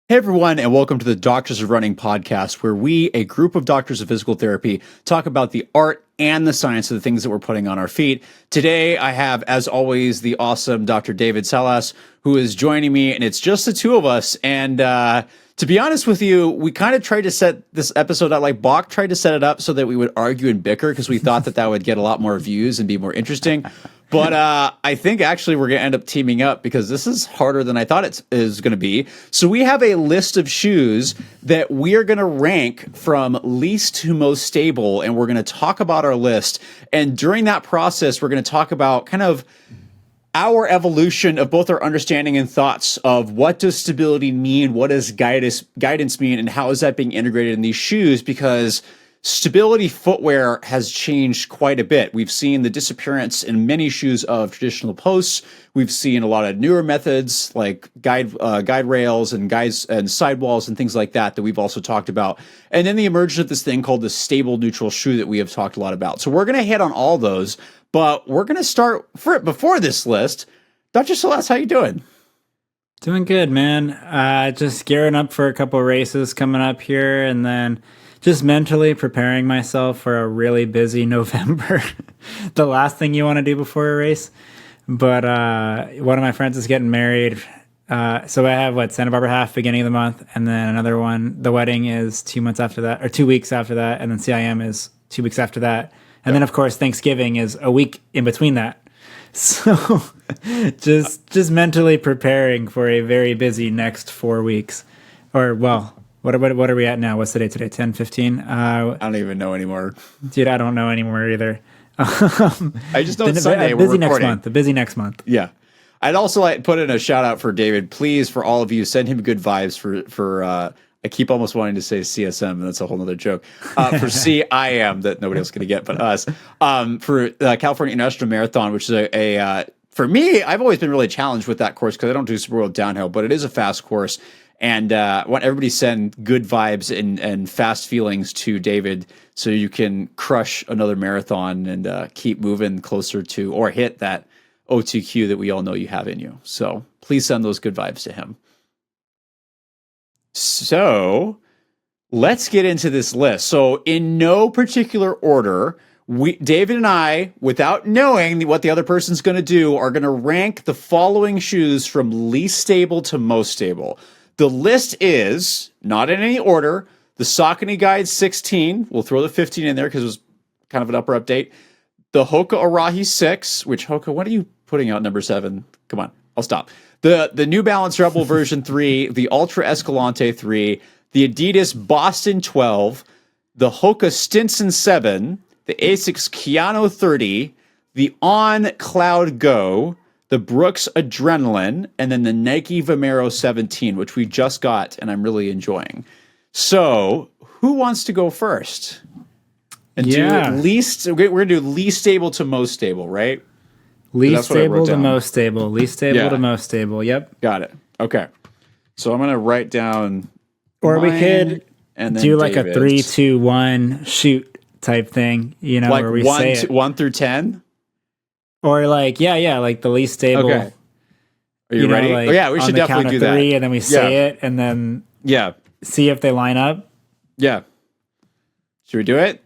Hey everyone, and welcome to the Doctors of Running podcast, where we, a group of doctors of physical therapy, talk about the art and the science of the things that we're putting on our feet. Today, I have, as always, the awesome Dr. David Salas, who is joining me, and it's just the two of us. And to be honest with you, we kind of tried to set this episode out, like Bach tried to set it up so that we would argue and bicker, because we thought that that would get a lot more views and be more interesting. But I think actually we're going to end up teaming up because this is harder than I thought it is going to be. So we have a list of shoes that we are going to rank from least to most stable, and we're going to talk about our list. And during that process, we're going to talk about kind of our evolution of both our understanding and thoughts of what does stability mean, what does guidance mean, and how is that being integrated in these shoes, because stability footwear has changed quite a bit. We've seen the disappearance in many shoes of traditional posts. We've seen a lot of newer methods like guide rails and sidewalls and things like that we've also talked about. And then the emergence of this thing called the stable neutral shoe that we have talked a lot about. So we're going to hit on all those, but we're going to start before this list. Dr. Celeste, how you doing? Doing good, man. Just gearing up for a couple of races coming up here, and then just mentally preparing myself for a really busy November. The last thing you want to do before a race. But one of my friends is getting married. So I have Santa Barbara half beginning of the month, and then another one. The wedding is 2 months after that, or 2 weeks after that, and then CIM is 2 weeks after that. And then of course Thanksgiving is a week in between that. So just mentally preparing for a very busy next 4 weeks. Or well, what are we at now? What's the date today? 10/15? I don't even know anymore. Dude, I don't know anymore either. I just know it's Sunday. We're busy next month. The busy next month. Yeah. I'd also like put in a shout out for David. Please, for all of you, send him good vibes for I keep almost wanting to say CSM, and that's a whole other joke. For CIM that nobody else is going to get but us. For California International Marathon, which is for me, I've always been really challenged with that course because I don't do super well downhill, but it is a fast course. And I want everybody to send good vibes and fast feelings to David so you can crush another marathon and keep moving closer to or hit that OTQ that we all know you have in you. So please send those good vibes to him. So let's get into this list. So in no particular order, David and I, without knowing what the other person's going to do, are going to rank the following shoes from least stable to most stable. The list is, not in any order, the Saucony Guide 16. We'll throw the 15 in there because it was kind of an upper update. The Hoka Arahi 6, which Hoka, what are you putting out number 7? Come on, I'll stop. The New Balance Rebel version 3, the Altra Escalante 3, the Adidas Boston 12, the Hoka Stinson 7, the Asics Kayano 30, the On Cloudgo, the Brooks Adrenaline, and then the Nike Vomero 17, which we just got, and I'm really enjoying. So, who wants to go first? And yeah. We're going to do least stable to most stable, right? Least stable to most stable. Least stable to most stable. Yep. Got it. Okay. So I'm going to write down or we could do like David's. A 3, 2, 1 shoot type thing, like where we say it. 1 through 10? Or like like the least stable. Okay. Are you ready? We should definitely do 3, that. And then we say it, and then see if they line up. Yeah. Should we do it?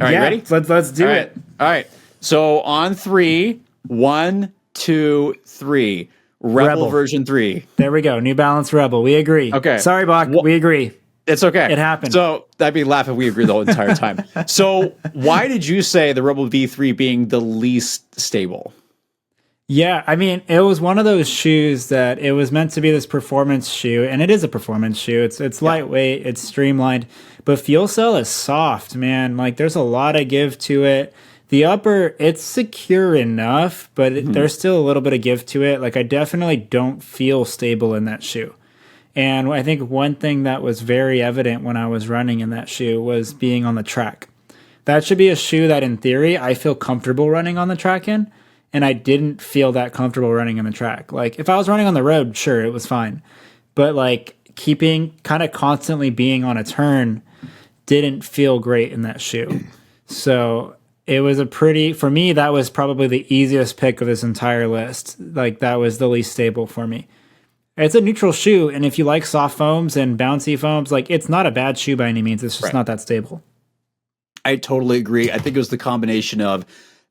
All right, ready? Let's do it. All right. So on 3, 1, 2, 3. Rebel version 3. There we go. New Balance Rebel. We agree. Okay. Sorry, Bach. We agree. It's okay. It happened. So that'd be laugh if we agree the whole entire time. So why did you say the Rebel V3 being the least stable? Yeah, I mean, it was one of those shoes that it was meant to be this performance shoe, and it is a performance shoe. It's lightweight, it's streamlined, but fuel cell is soft, man. Like there's a lot of give to it. The upper, it's secure enough, but there's still a little bit of give to it. Like I definitely don't feel stable in that shoe. And I think one thing that was very evident when I was running in that shoe was being on the track. That should be a shoe that in theory I feel comfortable running on the track in, and I didn't feel that comfortable running on the track. Like if I was running on the road, sure, it was fine. But like keeping kind of constantly being on a turn didn't feel great in that shoe. So it was for me, that was probably the easiest pick of this entire list. Like that was the least stable for me. It's a neutral shoe, and if you like soft foams and bouncy foams, like it's not a bad shoe by any means. It's just not that stable. I totally agree. I think it was the combination of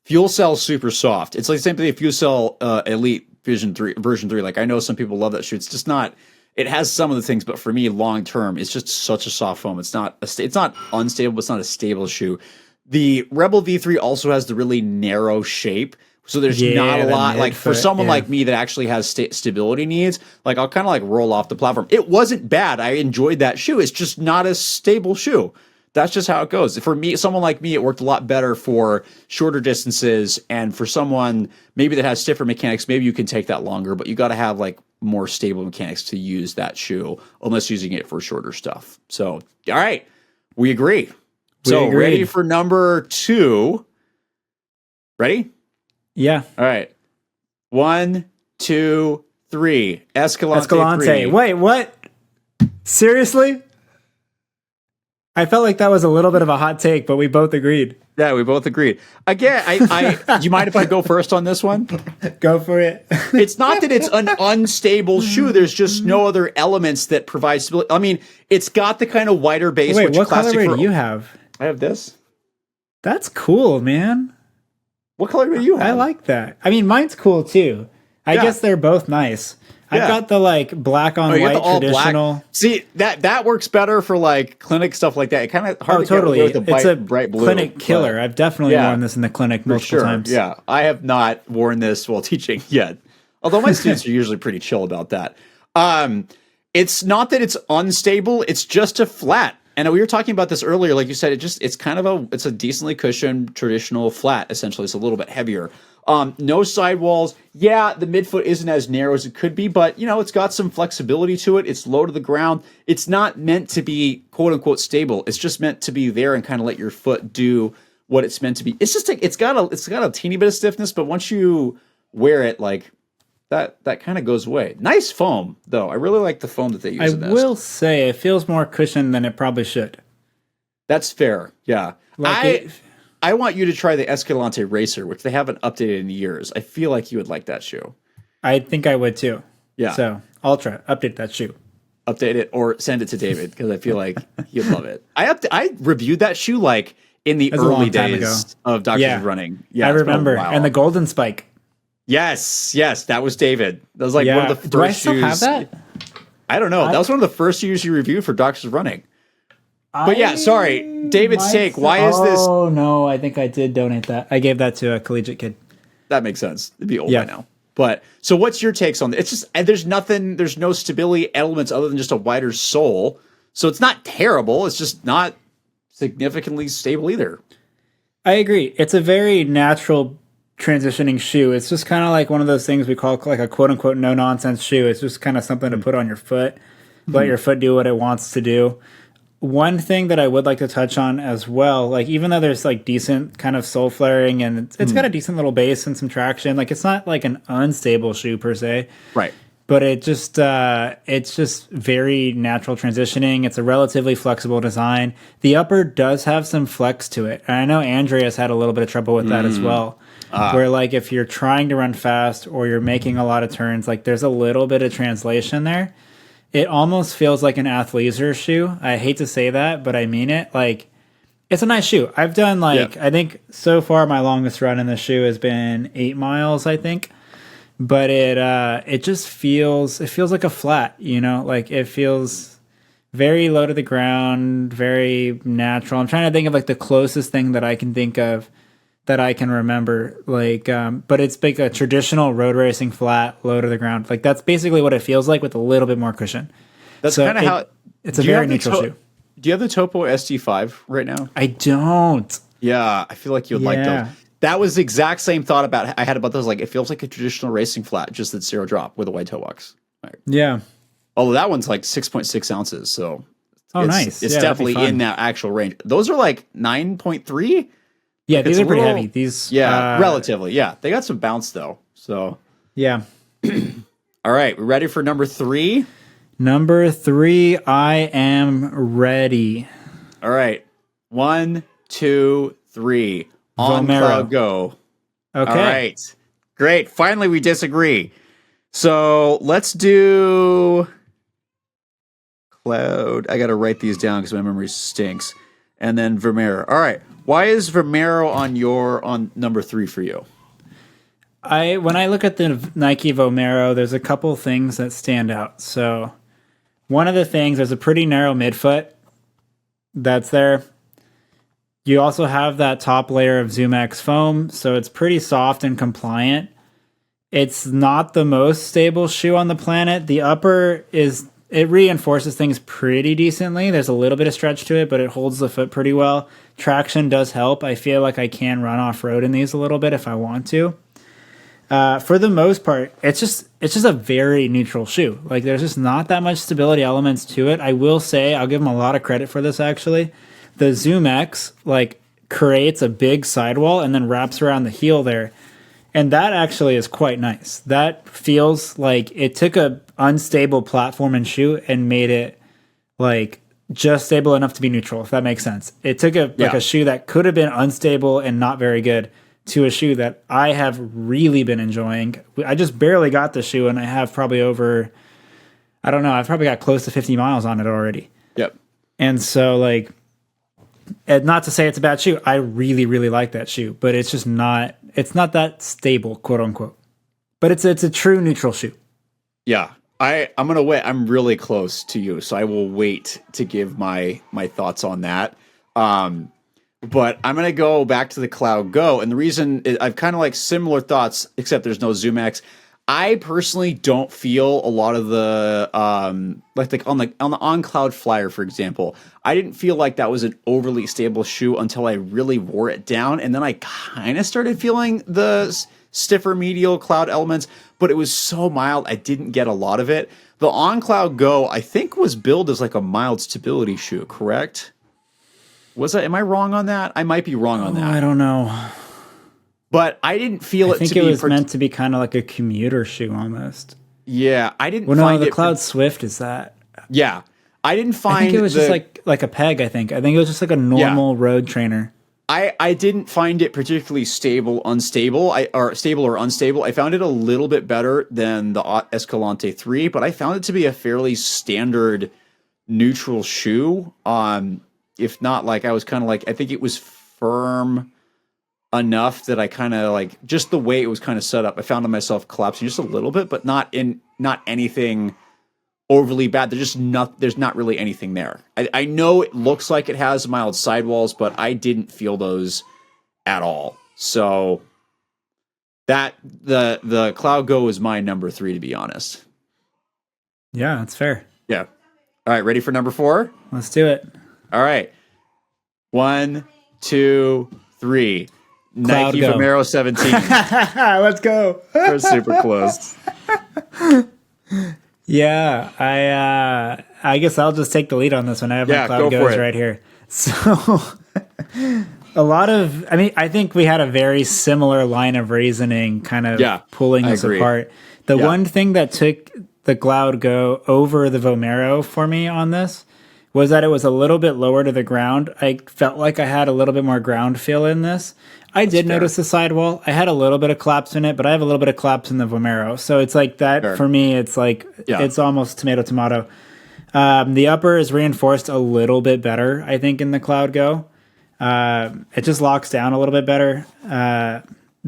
Fuel Cell super soft. It's like the same thing. Fuel Cell Elite version 3. Like I know some people love that shoe. It's just not. It has some of the things, but for me, long term, it's just such a soft foam. It's not it's not unstable, but it's not a stable shoe. The Rebel V3 also has the really narrow shape. So there's not a lot, like for someone like me that actually has stability needs, like I'll kind of like roll off the platform. It wasn't bad. I enjoyed that shoe. It's just not a stable shoe. That's just how it goes. For me, someone like me, it worked a lot better for shorter distances. And for someone maybe that has stiffer mechanics, maybe you can take that longer, but you got to have like more stable mechanics to use that shoe, unless using it for shorter stuff. So, all right, we agree. Ready for number 2? Ready? Yeah. All right. 1, 2, 3. Escalante. 3. Wait, what? Seriously? I felt like that was a little bit of a hot take, but we both agreed. Yeah, we both agreed. Again, do you mind if I go first on this one? Go for it. It's not that it's an unstable shoe. There's just no other elements that provide stability. I mean, it's got the kind of wider base. Wait, what colorway do you have? I have this. That's cool, man. What color do you have? I like that. I mean, mine's cool too. I guess they're both nice. I've got the like black on white traditional. Black. See, that works better for like clinic stuff like that. It kind of hard to totally. get with the it's a bright blue. Clinic killer. I've definitely worn this in the clinic multiple times. Yeah, I have not worn this while teaching yet. Although my students are usually pretty chill about that. It's not that it's unstable. It's just a flat. And we were talking about this earlier. Like you said, it's kind of it's a decently cushioned traditional flat. Essentially, it's a little bit heavier. No sidewalls. Yeah, the midfoot isn't as narrow as it could be, but it's got some flexibility to it. It's low to the ground. It's not meant to be quote unquote stable. It's just meant to be there and kind of let your foot do what it's meant to be. It's just it's got a teeny bit of stiffness, but once you wear it, like that kind of goes away. Nice foam though. I really like the foam that they use. I will say it feels more cushioned than it probably should. That's fair. Yeah. I want you to try the Escalante Racer, which they haven't updated in years. I feel like you would like that shoe. I think I would too. Yeah. So, Ultra, update that shoe. Update it or send it to David because I feel like he'd love it. I reviewed that shoe like in the early days of Doctors of Running. Yeah, I remember. And the Golden Spike. Yes, that was David. That was like one of the first shoes. Do I still have that? I don't know. That was one of the first shoes you reviewed for Doctors of Running. But yeah, sorry, David's take. Why is this? Oh no, I think I did donate that. I gave that to a collegiate kid. That makes sense. It'd be old by now. But so, what's your takes on it? It's just there's no stability elements other than just a wider sole. So it's not terrible. It's just not significantly stable either. I agree. It's a very natural transitioning shoe. It's just kind of like one of those things we call like a quote unquote no nonsense shoe. It's just kind of something to put on your foot, let your foot do what it wants to do. One thing that I would like to touch on as well, like even though there's like decent kind of sole flaring and it's got a decent little base and some traction, like it's not like an unstable shoe per se. Right. But it's just very natural transitioning. It's a relatively flexible design. The upper does have some flex to it. And I know Andrea's had a little bit of trouble with that as well. Where like if you're trying to run fast or you're making a lot of turns, like there's a little bit of translation there. It almost feels like an athleisure shoe. I hate to say that, but I mean it. Like, it's a nice shoe. I've done I think so far my longest run in the shoe has been 8 miles, I think. But it just feels like a flat, like it feels very low to the ground, very natural. I'm trying to think of like the closest thing that I can think of that I can remember, but it's like a traditional road racing flat, low to the ground. Like that's basically what it feels like with a little bit more cushion. That's kind of how it's a very neutral shoe. Do you have the Topo ST5 right now? I don't. Yeah, I feel like you would like those. That was the exact same thought I had about those. Like it feels like a traditional racing flat, just that zero drop with a white toe box. Right. Yeah. Although that one's like 6.6 ounces, so nice. It's definitely in that actual range. Those are like 9.3. Yeah, these are pretty heavy. These, relatively. Yeah, they got some bounce though. So yeah. All right, we ready for number 3? Number 3, I am ready. All right, 1, 2, 3. On Vomero. Cloudgo. Okay. All right, great. Finally, we disagree. So let's do Cloud. I got to write these down because my memory stinks. And then Vomero. All right. Why is Vomero on number 3 for you? When I look at the Nike Vomero, there's a couple things that stand out. So one of the things, there's a pretty narrow midfoot that's there. You also have that top layer of ZoomX foam, so it's pretty soft and compliant. It's not the most stable shoe on the planet. The upper it reinforces things pretty decently. There's a little bit of stretch to it, but it holds the foot pretty well. Traction does help. I feel like I can run off-road in these a little bit if I want to. For the most part, it's just a very neutral shoe. Like, there's just not that much stability elements to it. I will say, I'll give them a lot of credit for this, actually. The ZoomX, like, creates a big sidewall and then wraps around the heel there. And that actually is quite nice. That feels like it took a unstable platform and shoe and made it like just stable enough to be neutral, if that makes sense. It took a shoe that could have been unstable and not very good to a shoe that I have really been enjoying. I just barely got the shoe and I have probably I've probably got close to 50 miles on it already. Yep. And so, like, not to say it's a bad shoe. I really, really like that shoe, but it's just not that stable, quote unquote. But it's a true neutral shoe. Yeah. I'm going to wait. I'm really close to you, so I will wait to give my thoughts on that. But I'm going to go back to the Cloudgo, and the reason I've kind of like similar thoughts, except there's no ZoomX. I personally don't feel a lot of the like on the Cloud Flyer, for example. I didn't feel like that was an overly stable shoe until I really wore it down, and then I kind of started feeling the stiffer medial cloud elements, but it was so mild I didn't get a lot of it. The On Cloud Go, I think, was billed as like a mild stability shoe, correct? Am I wrong on that? I might be wrong on that. I don't know. But I didn't feel I think it was meant to be kind of like a commuter shoe almost. Yeah, I didn't find find the Cloud Swift is that. Yeah. I didn't find I think it was just like a peg, I think. I think it was just like a normal road trainer. I didn't find it particularly stable or unstable. I found it a little bit better than the Escalante 3, but I found it to be a fairly standard neutral shoe. If not, like, I was kind of like, I think it was firm enough that I kind of like, just the way it was kind of set up, I found myself collapsing just a little bit, but not anything overly bad. There's not really anything there. I know it looks like it has mild sidewalls, but I didn't feel those at all. So that the Cloudgo is my number 3, to be honest. Yeah, that's fair. Yeah. All right, ready for number 4? Let's do it. All right. 1, 2, 3. Nike Vomero 17. Let's go. We're super close. Yeah, I guess I'll just take the lead on this one. I have my Cloudgo's right here. So I think we had a very similar line of reasoning kind of pulling this apart. The one thing that took the Cloudgo over the Vomero for me on this was that it was a little bit lower to the ground. I felt like I had a little bit more ground feel in this. I did notice the sidewall. I had a little bit of collapse in it, but I have a little bit of collapse in the Vomero. So it's like that for me. It's like it's almost tomato. The upper is reinforced a little bit better, I think, in the Cloudgo. It just locks down a little bit better.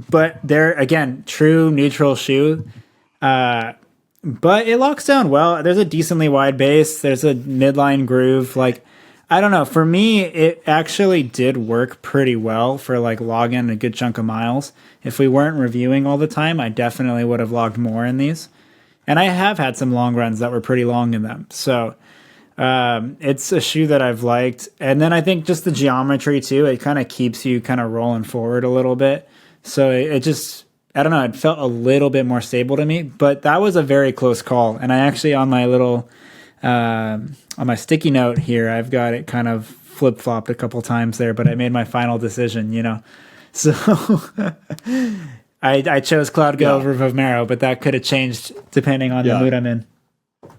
But they're, again, true neutral shoe. But it locks down well. There's a decently wide base. There's a midline groove. Like, I don't know. For me, it actually did work pretty well for like logging a good chunk of miles. If we weren't reviewing all the time, I definitely would have logged more in these. And I have had some long runs that were pretty long in them. So it's a shoe that I've liked. And then I think just the geometry too, it kind of keeps you kind of rolling forward a little bit. So it just, I don't know, it felt a little bit more stable to me. But that was a very close call. And I actually, on my little... on my sticky note here, I've got it kind of flip-flopped a couple times there, but I made my final decision, you know. So I chose Cloudgo over Vomero, but that could have changed depending on the mood I'm in.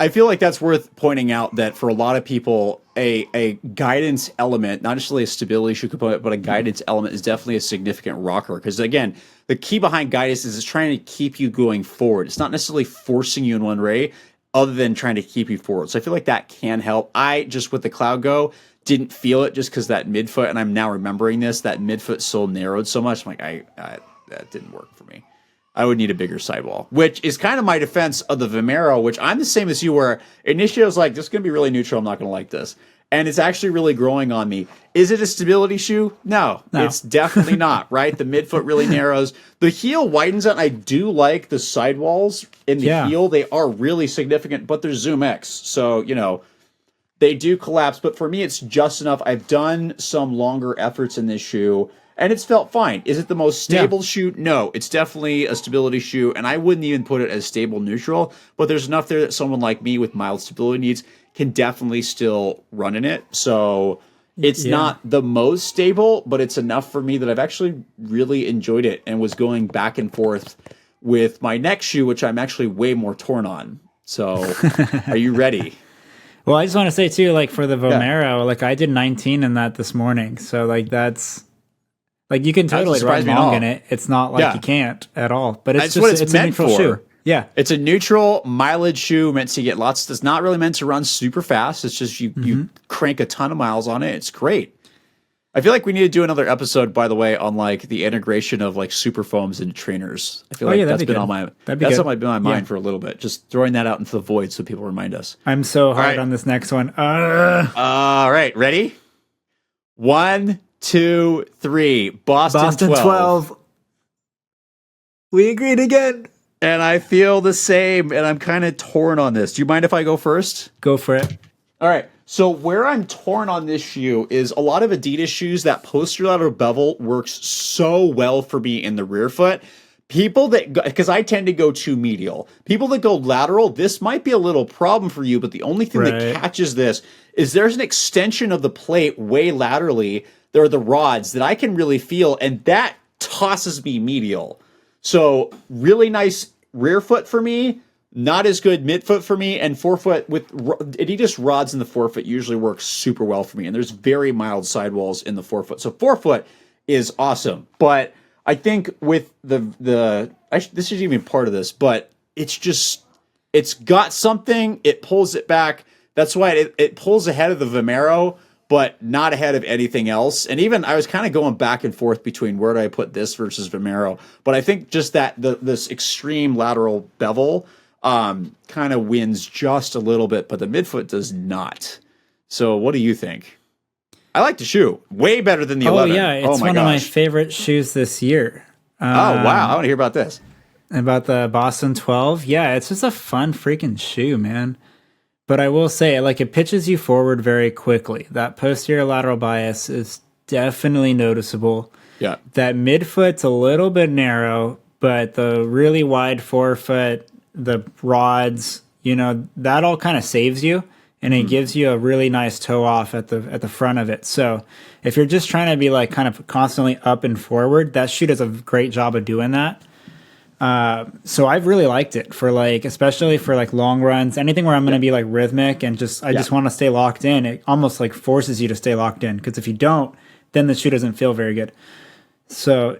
I feel like that's worth pointing out that for a lot of people, a guidance element, not necessarily a stability shoe component, but a guidance element is definitely a significant rocker. Because again, the key behind guidance is it's trying to keep you going forward. It's not necessarily forcing you in one way, other than trying to keep you forward. So I feel like that can help. I just with the Cloudgo didn't feel it just because that midfoot, and I'm now remembering this, that midfoot sole narrowed so much. I'm like, I that didn't work for me. I would need a bigger sidewall, which is kind of my defense of the Vomero, which I'm the same as you, where initially I was like, this is going to be really neutral. I'm not going to like this. And it's actually really growing on me. Is it a stability shoe? No. It's definitely not, right? The midfoot really narrows. The heel widens out, and I do like the sidewalls in the heel. They are really significant, but they're Zoom X. So, they do collapse. But for me, it's just enough. I've done some longer efforts in this shoe, and it's felt fine. Is it the most stable shoe? No, it's definitely a stability shoe, and I wouldn't even put it as stable neutral, but there's enough there that someone like me with mild stability needs can definitely still run in it. So it's not the most stable, but it's enough for me that I've actually really enjoyed it and was going back and forth with my next shoe, which I'm actually way more torn on. So are you ready? Well, I just want to say too, like for the Vomero, like I did 19 in that this morning. So like that's... Like you can totally run long in it. It's not like you can't at all. But it's just it's a neutral shoe. Yeah. It's a neutral mileage shoe meant to get lots. It's not really meant to run super fast. It's just you crank a ton of miles on it. It's great. I feel like we need to do another episode, by the way, on like the integration of like super foams into trainers. I feel like that's been on my mind for a little bit. Just throwing that out into the void so people remind us. I'm so hard on this next one. All right, ready? 1, 2, 3. Boston 12. We agreed again. And I feel the same, and I'm kind of torn on this. Do you mind if I go first? Go for it. All right. So where I'm torn on this shoe is a lot of Adidas shoes, that posterolateral bevel works so well for me in the rear foot. People that, because I tend to go too medial. People that go lateral, this might be a little problem for you, but the only thing that catches this is there's an extension of the plate way laterally. There are the rods that I can really feel, and that tosses me medial. So really nice rear foot for me, not as good midfoot for me, and forefoot with Adidas rods in the forefoot usually works super well for me, and there's very mild sidewalls in the forefoot. So forefoot is awesome, but I think with this isn't even part of this, but it's got something, it pulls it back. That's why it pulls ahead of the Vomero, but not ahead of anything else. And even I was kind of going back and forth between where do I put this versus Vomero. But I think just that this extreme lateral bevel kind of wins just a little bit, but the midfoot does not. So what do you think? I like the shoe. Way better than the 11. Oh, yeah. It's one of my favorite shoes this year. Oh, wow. I want to hear about this. About the Boston 12. Yeah, it's just a fun freaking shoe, man. But I will say, like, it pitches you forward very quickly. That posterior lateral bias is definitely noticeable. Yeah. That midfoot's a little bit narrow, but the really wide forefoot, the rods, that all kind of saves you, and it gives you a really nice toe off at the front of it. So if you're just trying to be like kind of constantly up and forward, that shoe does a great job of doing that. So I've really liked it for like, especially for like long runs, anything where I'm going to be like rhythmic and just want to stay locked in. It almost like forces you to stay locked in, because if you don't, then the shoe doesn't feel very good. So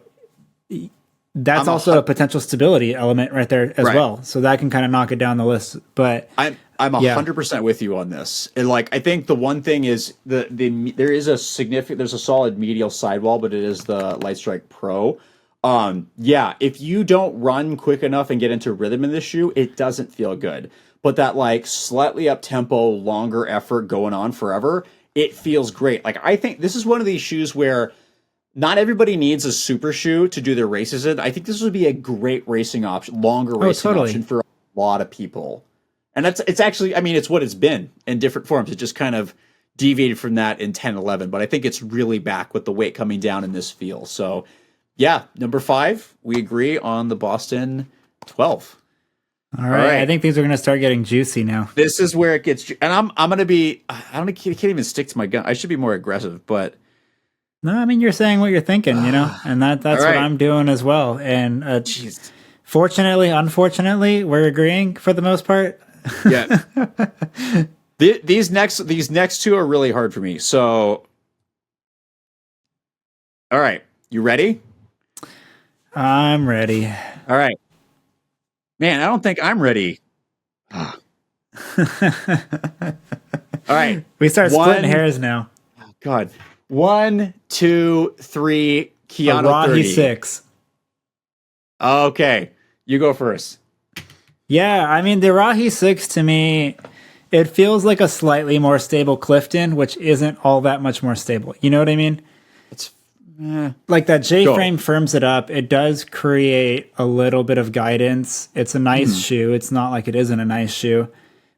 that's also a potential stability element right there as well. So that can kind of knock it down the list. But I'm 100% with you on this. And like, I think the one thing is there's a solid medial sidewall, but it is the Lightstrike Pro. If you don't run quick enough and get into rhythm in this shoe, it doesn't feel good. But that like slightly up tempo, longer effort going on forever, it feels great. Like, I think this is one of these shoes where not everybody needs a super shoe to do their races in. I think this would be a great racing option, longer racing option for a lot of people. And it's actually, I mean, it's what it's been in different forms. It just kind of deviated from that in 10, 11, but I think it's really back with the weight coming down in this feel. So yeah, number 5, we agree on the Boston 12. All right. I think these are going to start getting juicy now. This is where it gets, and I'm going to be, I can't even stick to my gun. I should be more aggressive, but. No, I mean, you're saying what you're thinking, and that's what I'm doing as well. And fortunately, unfortunately, we're agreeing for the most part. Yeah. These next two are really hard for me. So, all right, you ready? I'm ready. All right, man. I don't think I'm ready. All right, We start splitting hairs now. God, 1, 2, 3. Kayano Arahi 30. 6. Okay, you go first. Yeah, I mean, the Arahi 6 to me, it feels like a slightly more stable Clifton, which isn't all that much more stable. You know what I mean? It's like that J-frame firms it up. It does create a little bit of guidance. It's a nice shoe. It's not like it isn't a nice shoe,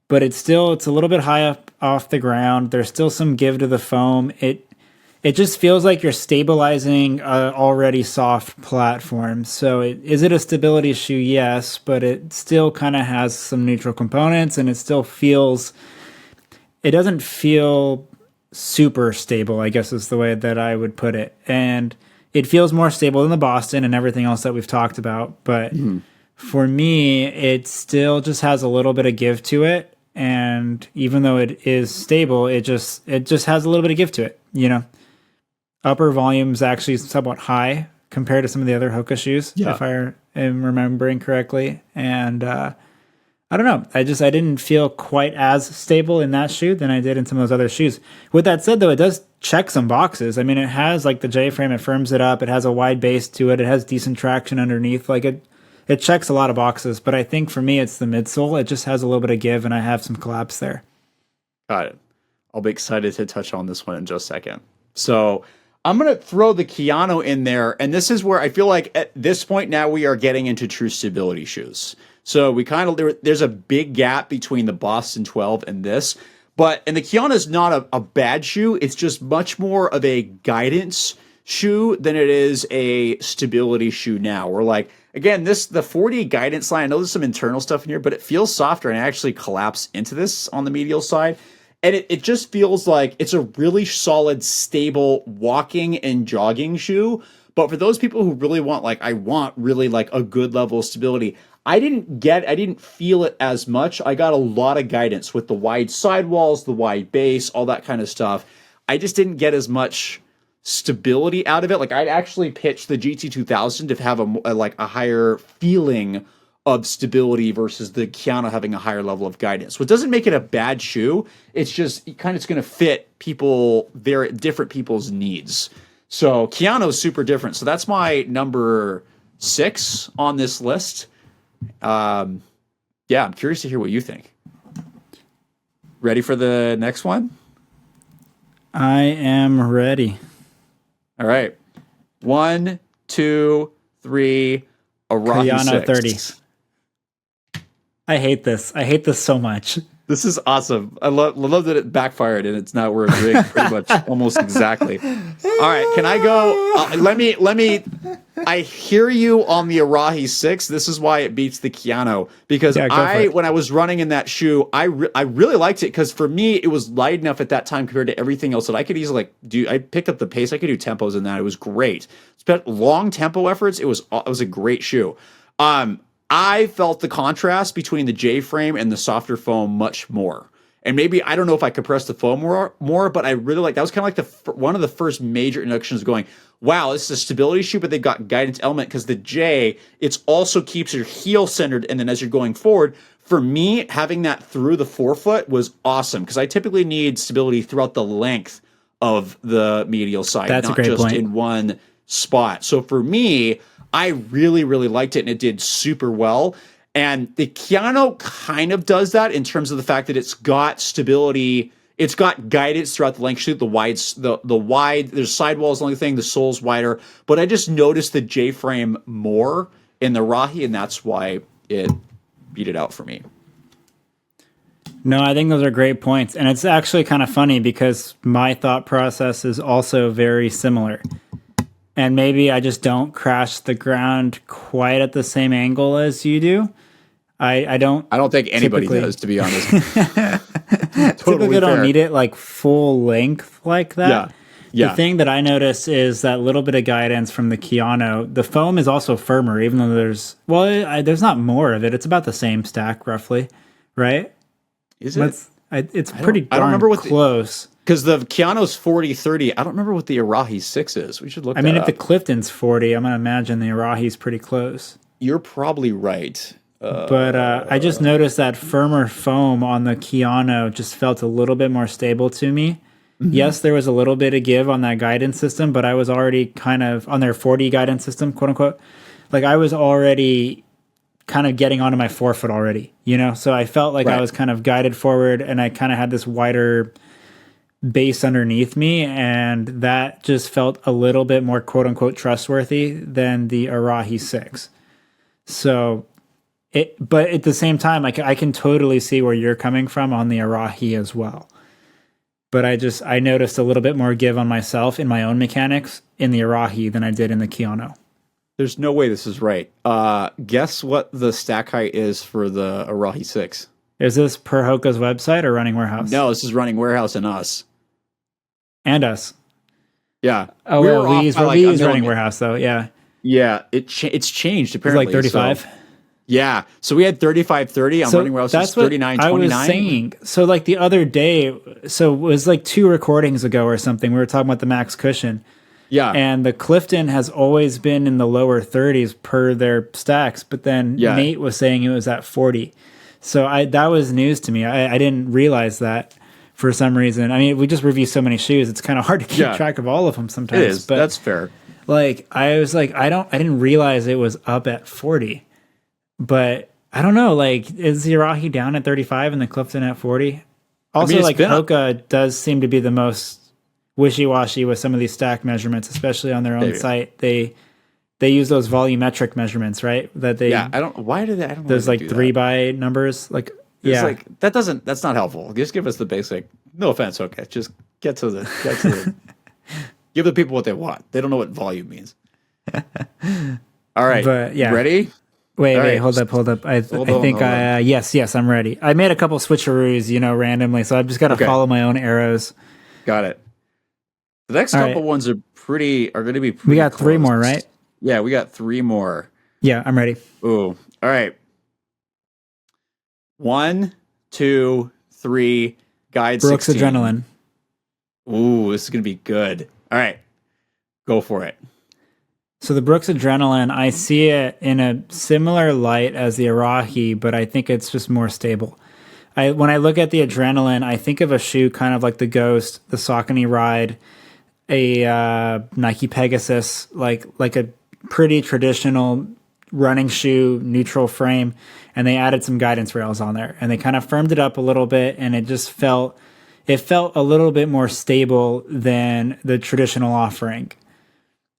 but it's a little bit high up off the ground. There's still some give to the foam. It just feels like you're stabilizing a already soft platform. So is it a stability shoe? Yes, but it still kind of has some neutral components, and it doesn't feel super stable, I guess is the way that I would put it. And it feels more stable than the Boston and everything else that we've talked about. But for me, it still just has a little bit of give to it. And even though it is stable, it just has a little bit of give to it, you know? Upper volume is actually somewhat high compared to some of the other Hoka shoes, if I am remembering correctly. And I don't know. I didn't feel quite as stable in that shoe than I did in some of those other shoes. With that said, though, it does check some boxes. I mean, it has like the J-frame, it firms it up, it has a wide base to it, it has decent traction underneath. Like it checks a lot of boxes. But I think for me, it's the midsole. It just has a little bit of give, and I have some collapse there. Got it. I'll be excited to touch on this one in just a second. So I'm going to throw the Kayano in there, and this is where I feel like at this point now we are getting into true stability shoes. So there's a big gap between the Boston 12 and this, and the Kayano is not a bad shoe. It's just much more of a guidance shoe than it is a stability shoe now. We're like, again, the 40 guidance line, I know there's some internal stuff in here, but it feels softer, and I actually collapse into this on the medial side. And it just feels like it's a really solid, stable walking and jogging shoe. But for those people who really want really like a good level of stability, I didn't feel it as much. I got a lot of guidance with the wide sidewalls, the wide base, all that kind of stuff. I just didn't get as much stability out of it. Like I'd actually pitched the GT2000 to have a higher feeling of stability versus the Kayano having a higher level of guidance. What doesn't make it a bad shoe. It's just it's going to fit different people's needs. So Kayano is super different. So that's my number 6 on this list. I'm curious to hear what you think. Ready for the next one? I am ready. All right. 1, 2, 3. Arahi Kayano 6. 30. I hate this. I hate this so much. This is awesome. I love that it backfired and it's now we're agreeing pretty much almost exactly. All right, can I go? Let me. I hear you on the Arahi 6. This is why it beats the Kayano because when I was running in that shoe, I really liked it because for me it was light enough at that time compared to everything else that I could easily do. I picked up the pace. I could do tempos in that. It was great. Spent long tempo efforts. It was a great shoe. I felt the contrast between the J-frame and the softer foam much more. And maybe, I don't know if I compressed the foam more, but I really like, that was kind of like one of the first major introductions going, wow, this is a stability shoe, but they've got guidance element because the J, it also keeps your heel centered. And then as you're going forward, for me, having that through the forefoot was awesome because I typically need stability throughout the length of the medial side, not just in one spot. So for me, I really, really liked it, and it did super well. And the Kayano kind of does that in terms of the fact that it's got stability, it's got guidance throughout the length shoot, the wide, there's sidewalls and everything, the sole's wider. But I just noticed the J-frame more in the Arahi, and that's why it beat it out for me. No, I think those are great points. And it's actually kind of funny because my thought process is also very similar. And maybe I just don't crash the ground quite at the same angle as you do. I don't think anybody does, to be honest. Typically don't need it like full length like that. Yeah. The thing that I notice is that little bit of guidance from the Kayano. The foam is also firmer, even though there's not more of it. It's about the same stack roughly, right? Is it? It's pretty I don't darn remember what close. Because the Kayano's 40-30. I don't remember what the Arahi 6 is. We should look that I mean, if up. the Clifton's 40, I'm going to imagine the Arahi's pretty close. You're probably right. But I just noticed that firmer foam on the Kayano just felt a little bit more stable to me. Yes, there was a little bit of give on that guidance system, but I was already kind of on their 40 guidance system, quote unquote. Like I was already kind of getting onto my forefoot already, you know? So I felt like I was kind of guided forward and I kind of had this wider base underneath me. And that just felt a little bit more, quote unquote, trustworthy than the Arahi 6. So but at the same time, I can totally see where you're coming from on the Arahi as well. But I noticed a little bit more give on myself in my own mechanics in the Arahi than I did in the Kayano. There's no way this is right. Guess what the stack height is for the Arahi 6? Is this per Hoka's website or Running Warehouse? No, this is Running Warehouse and us. And us. Yeah. Oh, we well, we use like Running Warehouse, though, yeah. Yeah, it's changed, apparently. It's like 35? So, yeah. So we had 35-30 on Running Warehouse. That's 39-29. I was saying. So like the other day, so it was like 2 recordings ago or something, we were talking about the max cushion. Yeah. And the Clifton has always been in the lower 30s per their stacks, but then Nate was saying it was at 40. So that was news to me. I didn't realize that for some reason. I mean, we just review so many shoes, it's kind of hard to keep track of all of them sometimes. It is. But that's fair. Like I was like, I didn't realize it was up at 40. But I don't know, like, is the Arahi down at 35 and the Clifton at 40? Also, like, Hoka does seem to be the most wishy-washy with some of these stack measurements, especially on their own site. They use those volumetric measurements, right? That they I don't know those like 3x numbers, like it's like that's not helpful. Just give us the basic. No offense, okay. Just get to the give the people what they want. They don't know what volume means. All right. But yeah. Ready? Wait, hold up. I think yes, I'm ready. I made a couple switcheroos, randomly, so I've just got to follow my own arrows. Got it. The next couple ones are going to be pretty We got close. 3 more, right? Yeah, we got 3 more. Yeah, I'm ready. Ooh. All right. 1, 2, 3. Guide Brooks 16. Adrenaline. Ooh, this is going to be good. All right. Go for it. So the Brooks Adrenaline, I see it in a similar light as the Arahi, but I think it's just more stable. When I look at the Adrenaline, I think of a shoe kind of like the Ghost, the Saucony Ride, a Nike Pegasus, like a pretty traditional running shoe, neutral frame, and they added some guidance rails on there, and they kind of firmed it up a little bit, and it just felt a little bit more stable than the traditional offering.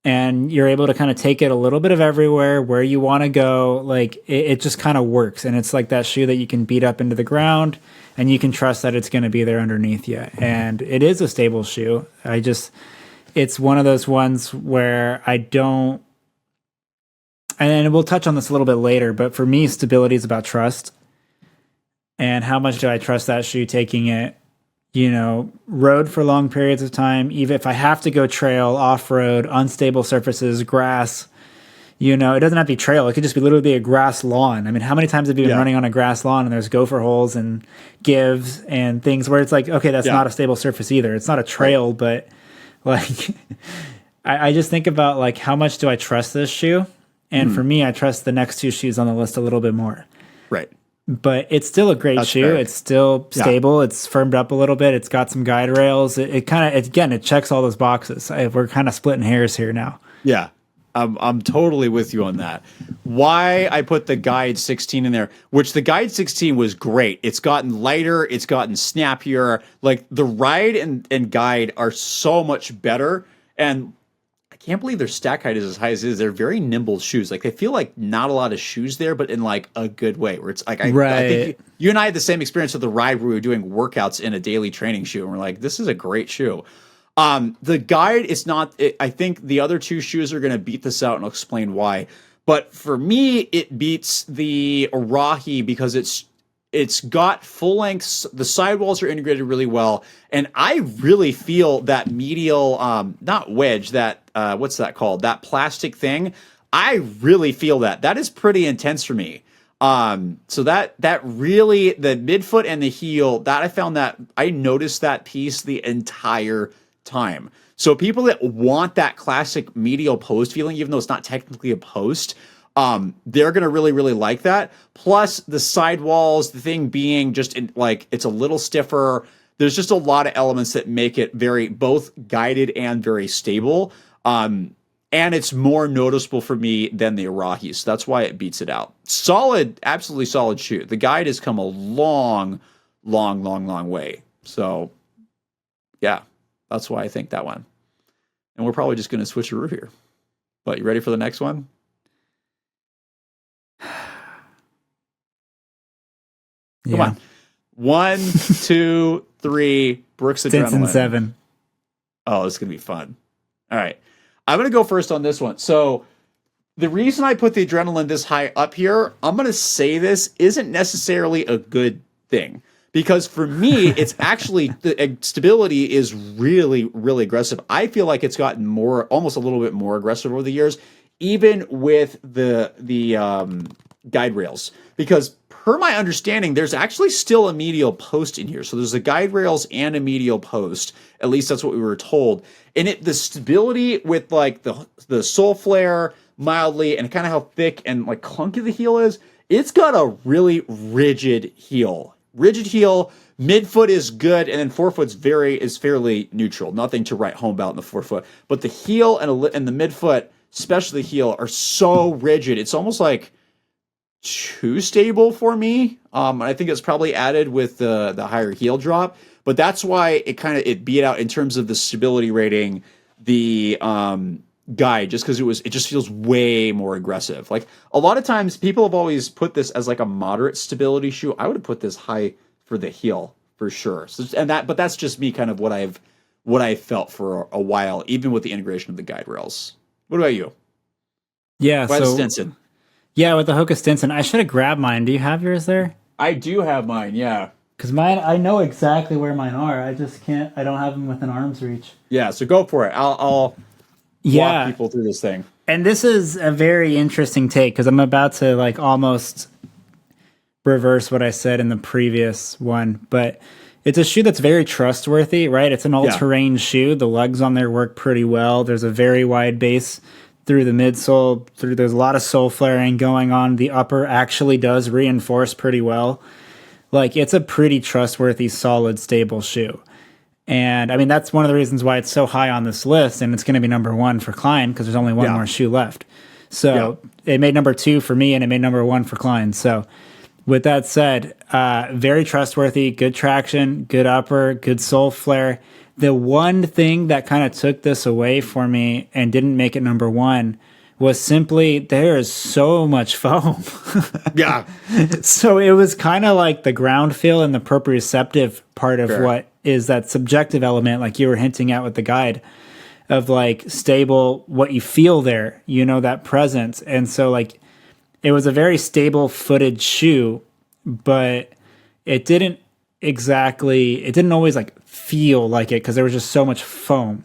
And you're able to kind of take it a little bit of everywhere where you want to go. Like it just kind of works. And it's like that shoe that you can beat up into the ground and you can trust that it's going to be there underneath you. And it is a stable shoe. It's one of those ones where I don't, and we'll touch on this a little bit later, but for me, stability is about trust. And how much do I trust that shoe taking it, road for long periods of time, even if I have to go trail, off-road, unstable surfaces, grass, it doesn't have to be trail. It could just be literally a grass lawn. I mean, how many times have you been running on a grass lawn and there's gopher holes and gives and things where it's like, okay, that's not a stable surface either. It's not a trail, but like, I just think about like, how much do I trust this shoe? And for me, I trust the next 2 shoes on the list a little bit more. Right. But it's still a great shoe. Fair. It's still stable. It's firmed up a little bit. It's got some guide rails. It checks all those boxes. We're kind of splitting hairs here now. Yeah, I'm totally with you on that. Why I put the Guide 16 in there, which the Guide 16 was great. It's gotten lighter. It's gotten snappier. Like the Ride and Guide are so much better. And I can't believe their stack height is as high as it is. They're very nimble shoes. Like they feel like not a lot of shoes there, but in like a good way. Where it's like I think you and I had the same experience with the Ride where we were doing workouts in a daily training shoe, and we're like, this is a great shoe. The Guide is not. I think the other 2 shoes are going to beat this out, and I'll explain why. But for me, it beats the Arahi because it's got full length. The sidewalls are integrated really well, and I really feel that medial, not wedge, that what's that called? That plastic thing. I really feel that is pretty intense for me. So that really, the midfoot and the heel, that I found that I noticed that piece the entire time. So people that want that classic medial post feeling, even though it's not technically a post, they're going to really, really like that. Plus the sidewalls, the thing being just it's a little stiffer. There's just a lot of elements that make it very both guided and very stable. And it's more noticeable for me than the Arahi. So that's why it beats it out. Solid, absolutely solid shoe. The guide has come a long, long, long, long way. So yeah, that's why I think that one. And we're probably just going to switch a route here. But you ready for the next one? Come on. 1, 2, 3. Brooks Stinson Adrenaline. 7. Oh, this is going to be fun. All right. I'm going to go first on this one. So the reason I put the Adrenaline this high up here, I'm going to say this isn't necessarily a good thing. Because for me, it's actually, the stability is really, really aggressive. I feel like it's gotten almost a little bit more aggressive over the years, even with the guide rails. Because per my understanding, there's actually still a medial post in here. So there's a guide rails and a medial post. At least that's what we were told. And the stability with like the sole flare mildly and kind of how thick and like clunky the heel is, it's got a really rigid heel. Rigid heel, midfoot is good, and then forefoot is fairly neutral. Nothing to write home about in the forefoot. But the heel and the midfoot, especially the heel, are so rigid. It's almost like too stable for me. I think it's probably added with the higher heel drop, but that's why it beat out in terms of the stability rating, the guide, just because it just feels way more aggressive. Like a lot of times people have always put this as like a moderate stability shoe. I would have put this high for the heel for sure. So, but that's just me, kind of what I felt for a while, even with the integration of the guide rails. What about you? Yeah, so Stinson. Yeah, with the Hoka Stinson, I should have grabbed mine. Do you have yours there? I do have mine, yeah. Because mine, I know exactly where mine are. I just can't. I don't have them within arm's reach. Yeah, so go for it. I'll walk people through this thing. And this is a very interesting take because I'm about to like almost reverse what I said in the previous one, but it's a shoe that's very trustworthy, right? It's an all-terrain shoe. The lugs on there work pretty well. There's a very wide base through the midsole. There's a lot of sole flaring going on. The upper actually does reinforce pretty well. Like, it's a pretty trustworthy, solid, stable shoe. And, I mean, that's one of the reasons why it's so high on this list, and it's going to be number one for Klein, because there's only one more shoe left. So it made number 2 for me, and it made number 1 for Klein. So with that said, very trustworthy, good traction, good upper, good sole flare. The one thing that kind of took this away for me and didn't make it number 1 was simply there is so much foam. Yeah. So it was kind of like the ground feel and the proprioceptive part of what is that subjective element, like you were hinting at with the guide, of like stable, what you feel there, you know, that presence. And so like it was a very stable footed shoe, but it didn't always like feel like it because there was just so much foam.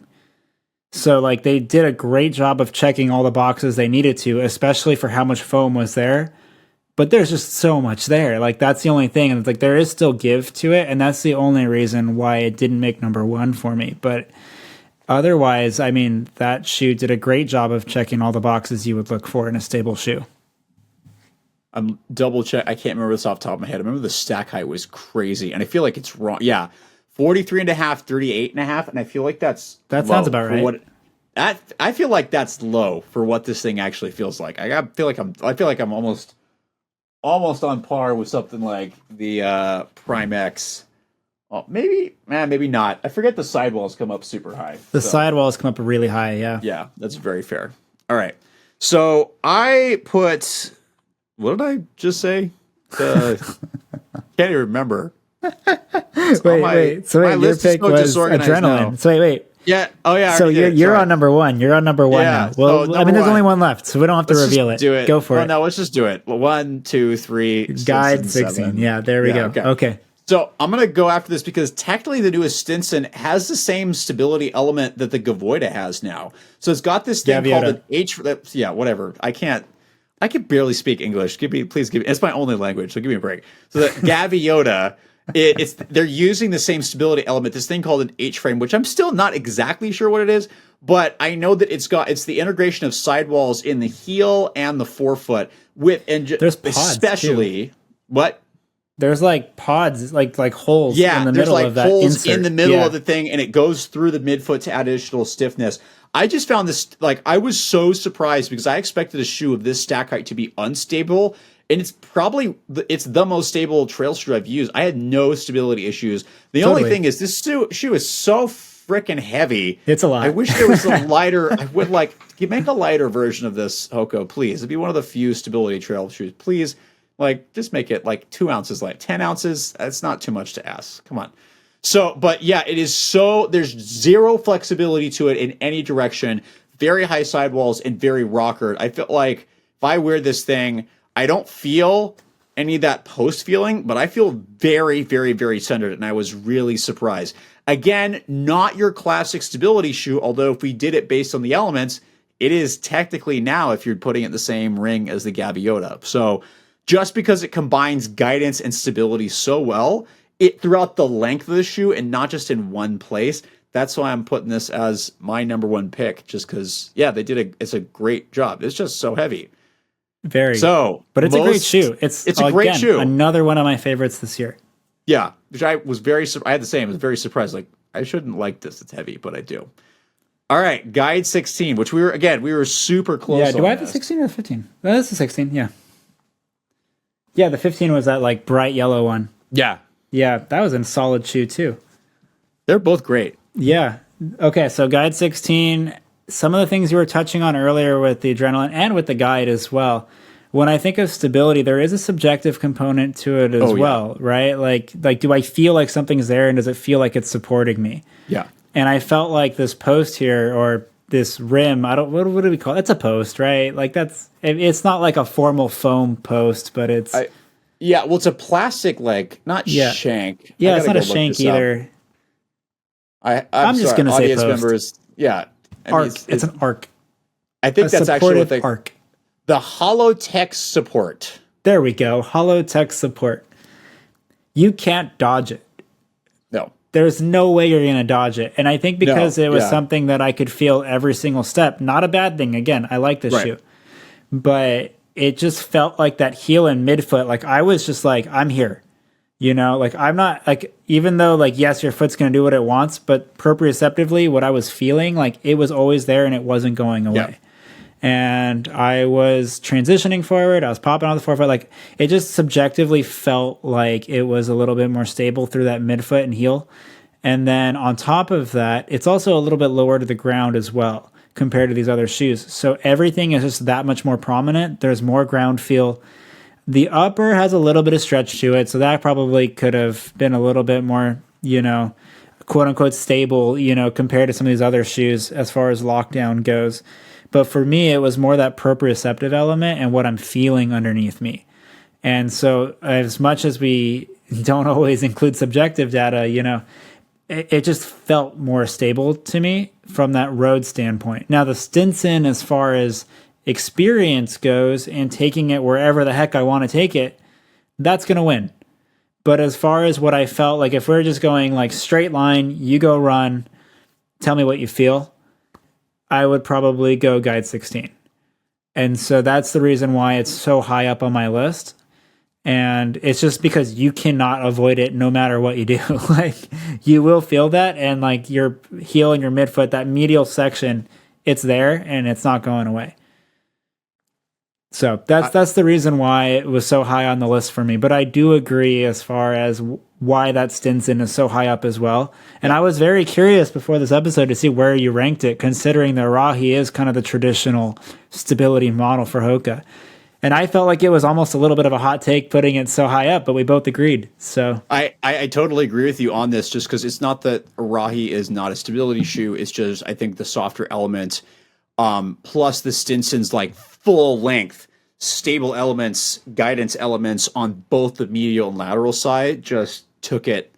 So like they did a great job of checking all the boxes they needed to, especially for how much foam was there. But there's just so much there. Like that's the only thing. And it's like there is still give to it. And that's the only reason why it didn't make number 1 for me. But otherwise, I mean, that shoe did a great job of checking all the boxes you would look for in a stable shoe. I'm double check. I can't remember this off the top of my head. I remember the stack height was crazy. And I feel like it's wrong. Yeah. 43.5, 38.5. And I feel like that sounds about right. I feel like that's low for what this thing actually feels like. I feel like I'm almost on par with something like the Prime X. Oh, maybe not. I forget the sidewalls come up super high. The sidewalls come up really high, yeah. Yeah, that's very fair. All right. So I put, what did I just say? Can't even remember. Wait. So your pick was Adrenaline. Now. So wait. Yeah. Oh yeah. So you're on number 1. You're on number 1 now. Well, so I mean, there's only one left, so we don't have to reveal it. Do it. Go for it. No, let's just do it. 1, 2, 3. Guide 16. Yeah, there we go. Okay. So I'm gonna go after this because technically the newest Stinson has the same stability element that the Gavoida has now. So it's got this thing called an H. Yeah, whatever. I can't. I can barely speak English. Please give me. It's my only language, so give me a break. So the Gaviota, they're using the same stability element. This thing called an H frame, which I'm still not exactly sure what it is, but I know that it's the integration of sidewalls in the heel and the forefoot there's pods especially too. What. There's like pods, like holes in the middle of that holes insert. in the middle of the thing, and it goes through the midfoot to add additional stiffness. I just found this, like, I was so surprised because I expected a shoe of this stack height to be unstable, and it's the most stable trail shoe I've used. I had no stability issues. The only thing is this shoe is so freaking heavy. It's a lot. I wish there was a lighter. I would like you make a lighter version of this, Hoka, please. It'd be one of the few stability trail shoes, please. Like, just make it like 2 ounces light. 10 ounces, that's not too much to ask. Come on. So, but yeah, it is there's zero flexibility to it in any direction. Very high sidewalls and very rockered. I feel like if I wear this thing, I don't feel any of that post feeling, but I feel very, very, very centered, and I was really surprised. Again, not your classic stability shoe, although if we did it based on the elements, it is technically now if you're putting it in the same ring as the Gaviota. So just because it combines guidance and stability so well, it throughout the length of the shoe and not just in one place, that's why I'm putting this as my number one pick, just because, yeah, it's a great job. It's just so heavy. But it's a great shoe. It's a great shoe. Another one of my favorites this year. Yeah, which I was I had the same. I was very surprised. Like, I shouldn't like this. It's heavy, but I do. All right, Guide 16, which we were super close. Yeah, do I have the 16 or the 15? That's the 16. Yeah. Yeah, the 15 was that like bright yellow one. Yeah. Yeah, that was a solid shoe too. They're both great. Yeah. Okay, so Guide 16, some of the things you were touching on earlier with the Adrenaline and with the Guide as well. When I think of stability, there is a subjective component to it as well, right? Like, do I feel like something's there, and does it feel like it's supporting me? Yeah. And I felt like this post here, or this rim, what do we call it? It's a post, right? Like it's not like a formal foam post, but it's... it's a plastic, like, not shank. Yeah, it's not a shank either. I'm just going to say post. Members, yeah. Arc. It's an arc. I think that's actually what arc. The Holotech support. There we go. Holotech support. You can't dodge it. No. There's no way you're going to dodge it. And I think because it was something that I could feel every single step, not a bad thing. Again, I like this shoe. But it just felt like that heel and midfoot. Like, I was just like, I'm here. You know, like, I'm not, like, even though, like, yes, your foot's going to do what it wants, but proprioceptively, what I was feeling, like, it was always there and it wasn't going away. Yeah. And I was transitioning forward. I was popping on the forefoot. Like, it just subjectively felt like it was a little bit more stable through that midfoot and heel. And then on top of that, it's also a little bit lower to the ground as well compared to these other shoes. So everything is just that much more prominent. There's more ground feel. The upper has a little bit of stretch to it. So that probably could have been a little bit more, quote unquote stable, compared to some of these other shoes as far as lockdown goes. But for me, it was more that proprioceptive element and what I'm feeling underneath me. And so as much as we don't always include subjective data, it just felt more stable to me from that road standpoint. Now, the Stinson, as far as experience goes and taking it wherever the heck I want to take it, that's going to win. But as far as what I felt, like if we're just going like straight line, you go run, tell me what you feel, I would probably go Guide 16. And so that's the reason why it's so high up on my list. And it's just because you cannot avoid it no matter what you do. Like, you will feel that, and like your heel and your midfoot, that medial section, it's there and it's not going away. So that's the reason why it was so high on the list for me. But I do agree as far as why that Stinson is so high up as well. And I was very curious before this episode to see where you ranked it, considering the Arahi is kind of the traditional stability model for Hoka. And I felt like it was almost a little bit of a hot take putting it so high up, but we both agreed. So I totally agree with you on this, just because it's not that Arahi is not a stability shoe. It's just, I think, the softer element, plus the Stinson's like full length stable elements, guidance elements on both the medial and lateral side just took it.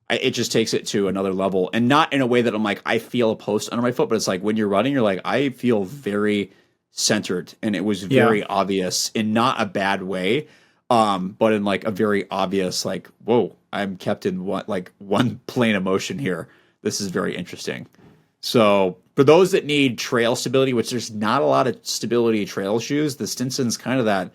It just takes it to another level, and not in a way that I'm like, I feel a post under my foot, but it's like when you're running, you're like, I feel very centered, and it was very obvious in not a bad way, but in like a very obvious, like, whoa, I'm kept in one plane of motion here. This is very interesting. So for those that need trail stability, which there's not a lot of stability trail shoes, the Stinson's kind of that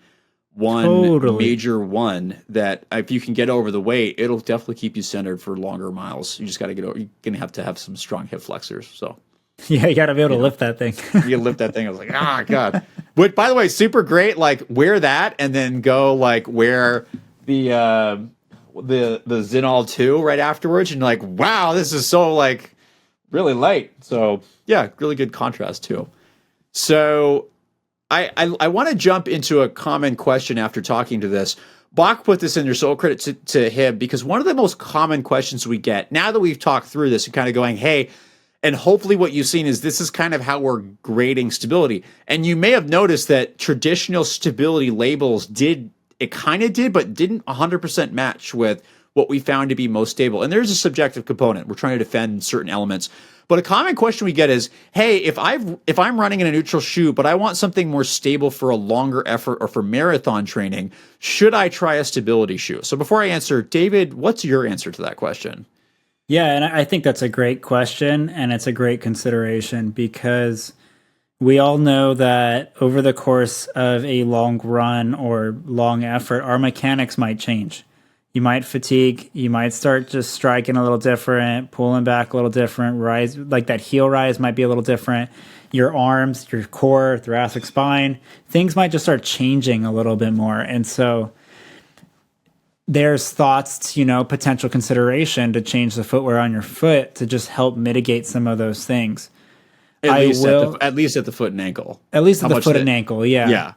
one major one that if you can get over the weight, it'll definitely keep you centered for longer miles. You just got to get over. You're going to have some strong hip flexors. So yeah, you got to be able to lift that thing. You lift that thing. I was like, God. But by the way, super great. Like wear that and then go like wear the Zinol 2 right afterwards. And like, wow, this is so like really light. So yeah, really good contrast too. So I want to jump into a common question after talking to this. Bach put this in there, so credit to him, because one of the most common questions we get, now that we've talked through this and kind of going, hey, and hopefully what you've seen is this is kind of how we're grading stability. And you may have noticed that traditional stability labels but didn't 100% match with what we found to be most stable. And there's a subjective component. We're trying to defend certain elements. But a common question we get is, hey, if I'm running in a neutral shoe, but I want something more stable for a longer effort or for marathon training, should I try a stability shoe? So before I answer, David, what's your answer to that question? Yeah, and I think that's a great question, and it's a great consideration, because we all know that over the course of a long run or long effort, our mechanics might change. You might fatigue. You might start just striking a little different, pulling back a little different, rise, like that heel rise might be a little different. Your arms, your core, thoracic spine, things might just start changing a little bit more. And so there's thoughts, potential consideration to change the footwear on your foot to just help mitigate some of those things. At least at the foot and ankle. At least at the foot and ankle, yeah. Yeah.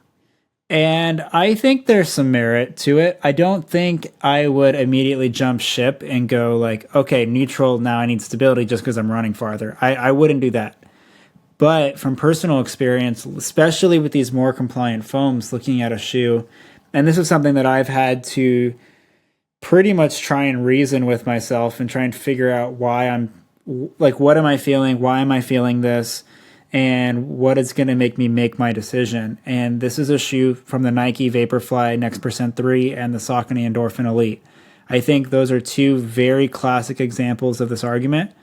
And I think there's some merit to it. I don't think I would immediately jump ship and go like, okay, neutral, now I need stability just because I'm running farther. I wouldn't do that. But from personal experience, especially with these more compliant foams, looking at a shoe, and this is something that I've had to pretty much try and reason with myself and try and figure out why I'm like, what am I feeling? Why am I feeling this? And what is going to make me make my decision. And this is a shoe from the Nike Vaporfly Next Percent 3 and the Saucony Endorphin Elite. I think those are two very classic examples of this argument.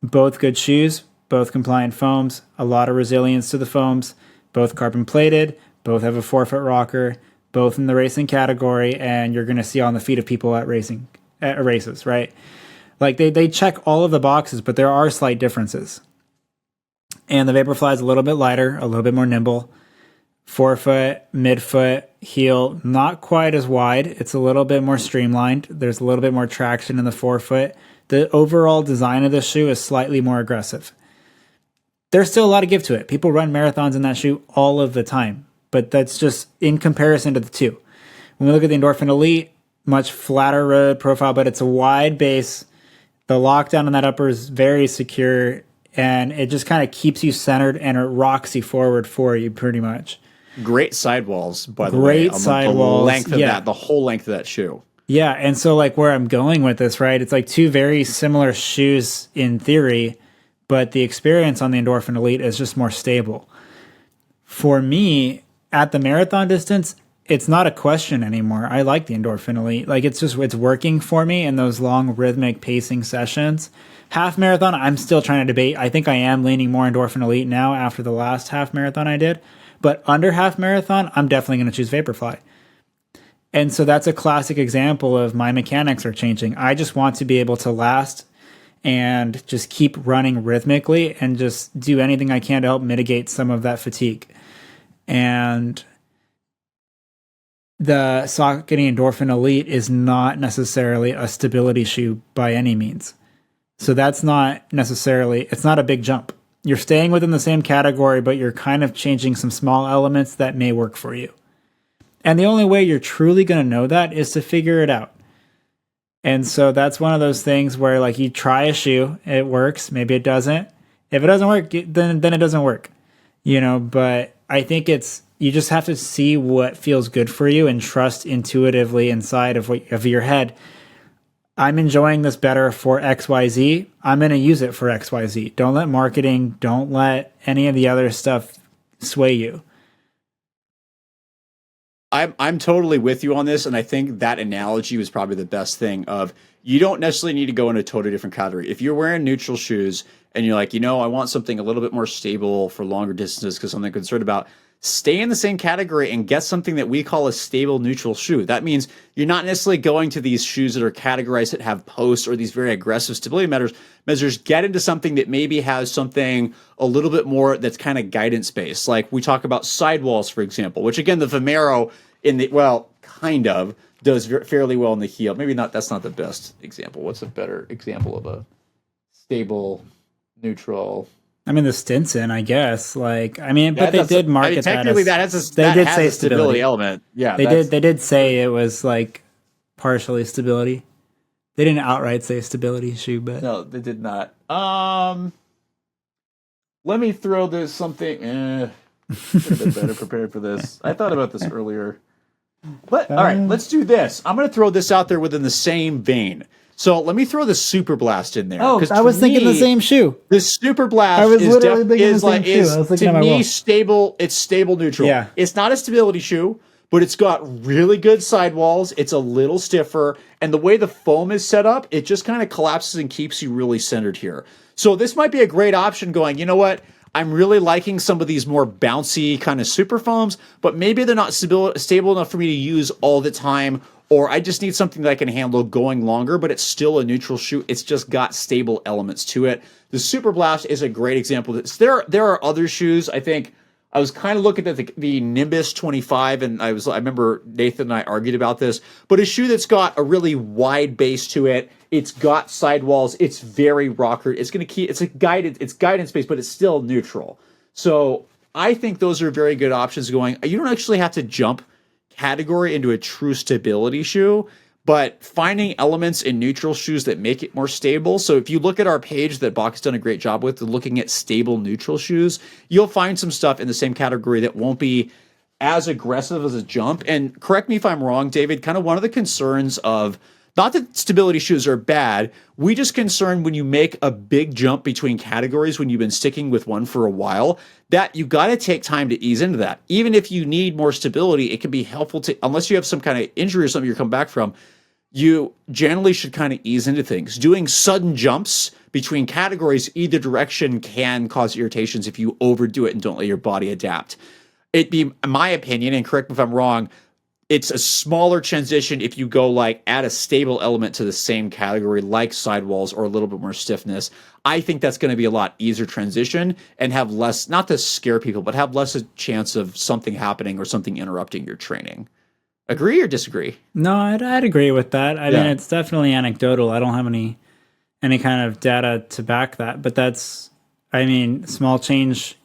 Both good shoes, both compliant foams, a lot of resilience to the foams, both carbon plated, both have a forefoot rocker, both in the racing category, and you're going to see on the feet of people at races, right? Like they check all of the boxes, but there are slight differences. And the Vaporfly is a little bit lighter, a little bit more nimble. Forefoot, midfoot, heel, not quite as wide. It's a little bit more streamlined. There's a little bit more traction in the forefoot. The overall design of this shoe is slightly more aggressive. There's still a lot of give to it. People run marathons in that shoe all of the time, but that's just in comparison to the two. When we look at the Endorphin Elite, much flatter road profile, but it's a wide base. The lockdown on that upper is very secure, and it just kind of keeps you centered and it rocks you forward for you pretty much. Great sidewalls, by the way. Great sidewalls. The whole length of that shoe. Yeah, and so like where I'm going with this, right? It's like two very similar shoes in theory, but the experience on the Endorphin Elite is just more stable. For me, at the marathon distance, it's not a question anymore. I like the Endorphin Elite. Like it's working for me in those long rhythmic pacing sessions. Half marathon, I'm still trying to debate. I think I am leaning more Endorphin Elite now after the last half marathon I did. But under half marathon, I'm definitely going to choose Vaporfly. And so that's a classic example of my mechanics are changing. I just want to be able to last and just keep running rhythmically and just do anything I can to help mitigate some of that fatigue. And the Saucony Endorphin Elite is not necessarily a stability shoe by any means. So that's not necessarily, it's not a big jump. You're staying within the same category, but you're kind of changing some small elements that may work for you. And the only way you're truly going to know that is to figure it out. And so that's one of those things where like you try a shoe, it works, maybe it doesn't. If it doesn't work, then it doesn't work. But I think you just have to see what feels good for you and trust intuitively inside of your head. I'm enjoying this better for XYZ. I'm going to use it for XYZ. Don't let marketing, don't let any of the other stuff sway you. I'm totally with you on this, and I think that analogy was probably the best thing. Of you don't necessarily need to go in a totally different category. If you're wearing neutral shoes and you're like, I want something a little bit more stable for longer distances because something I'm concerned about, stay in the same category and get something that we call a stable neutral shoe. That means you're not necessarily going to these shoes that are categorized that have posts or these very aggressive stability measures. Get into something that maybe has something a little bit more that's kind of guidance based. Like we talk about sidewalls, for example, which again, the Vomero kind of does fairly well in the heel. Maybe not. That's not the best example. What's a better example of a stable neutral? I mean, the Stinson, I guess. But they did market that. Technically, that has a stability element. Yeah, they did say it was like partially stability. They didn't outright say stability shoe, but no, they did not. Let me throw this something. Should have been better prepared for this. I thought about this earlier. But all right, let's do this. I'm going to throw this out there within the same vein. So let me throw the Super Blast in there. Oh, I was thinking the same shoe. The Super Blast to me stable. It's stable neutral. Yeah. It's not a stability shoe, but it's got really good sidewalls. It's a little stiffer, and the way the foam is set up, it just kind of collapses and keeps you really centered here. So this might be a great option. Going, you know what? I'm really liking some of these more bouncy kind of super foams, but maybe they're not stable enough for me to use all the time, or I just need something that I can handle going longer, but it's still a neutral shoe. It's just got stable elements to it. The Super Blast is a great example of this. There are other shoes. I think I was kind of looking at the Nimbus 25, and I remember Nathan and I argued about this, but a shoe that's got a really wide base to it. It's got sidewalls. It's very rocker. It's guidance based, but it's still neutral. So I think those are very good options going. You don't actually have to jump category into a true stability shoe, but finding elements in neutral shoes that make it more stable. So if you look at our page that Bach has done a great job with, looking at stable neutral shoes, you'll find some stuff in the same category that won't be as aggressive as a jump. And correct me if I'm wrong, David, kind of one of the concerns of, not that stability shoes are bad, we just concerned when you make a big jump between categories when you've been sticking with one for a while, that you got to take time to ease into that. Even if you need more stability, it can be helpful to, unless you have some kind of injury or something you're coming back from, you generally should kind of ease into things. Doing sudden jumps between categories either direction can cause irritations if you overdo it and don't let your body adapt. It'd be, in my opinion, and correct me if I'm wrong, it's a smaller transition if you go add a stable element to the same category like sidewalls or a little bit more stiffness. I think that's going to be a lot easier transition and have less, not to scare people, but have less a chance of something happening or something interrupting your training. Agree or disagree? No, I'd agree with that. I mean, it's definitely anecdotal. I don't have any kind of data to back that, but small change,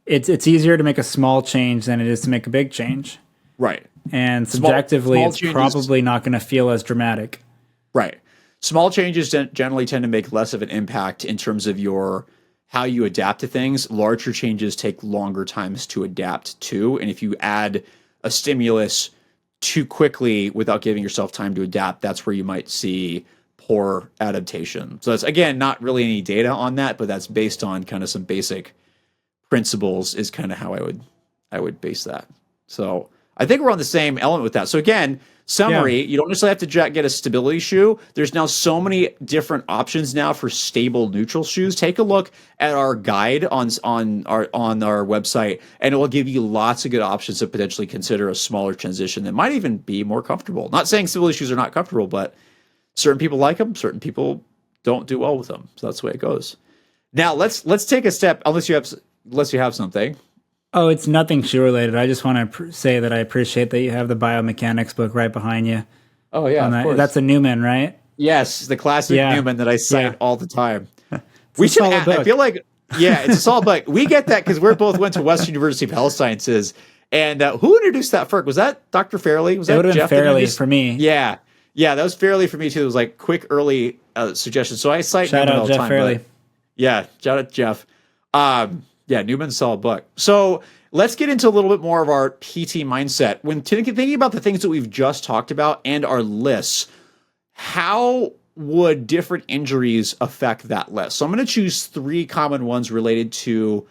it's easier to make a small change than it is to make a big change. Right. And subjectively, it's probably not going to feel as dramatic. Right. Small changes generally tend to make less of an impact in terms of how you adapt to things. Larger changes take longer times to adapt to. And if you add a stimulus too quickly without giving yourself time to adapt, that's where you might see poor adaptation. So that's, again, not really any data on that, but that's based on kind of some basic principles is kind of how I would base that. So I think we're on the same element with that. So again, summary, you don't necessarily have to get a stability shoe. There's now so many different options now for stable neutral shoes. Take a look at our guide on our website, and it will give you lots of good options to potentially consider a smaller transition that might even be more comfortable. Not saying stability shoes are not comfortable, but certain people like them, certain people don't do well with them. So that's the way it goes. Now let's take a step, unless you have something. Oh, it's nothing shoe related. I just want to say that I appreciate that you have the biomechanics book right behind you. Oh yeah, of course. That's a Newman, right? Yes, the classic Newman that I cite all the time. We should. I feel like it's a solid book. We get that because we both went to Western University of Health Sciences, and who introduced that first? Was that Dr. Fairley? Was that would have been Jeff Fairley for me? Yeah, that was Fairley for me too. It was like quick early suggestions. So I cite shout Newman out all the Jeff time. Fairley. Shout out Jeff. Newman's a solid book. So let's get into a little bit more of our PT mindset. When thinking about the things that we've just talked about and our lists, how would different injuries affect that list? So I'm going to choose 3 common ones related to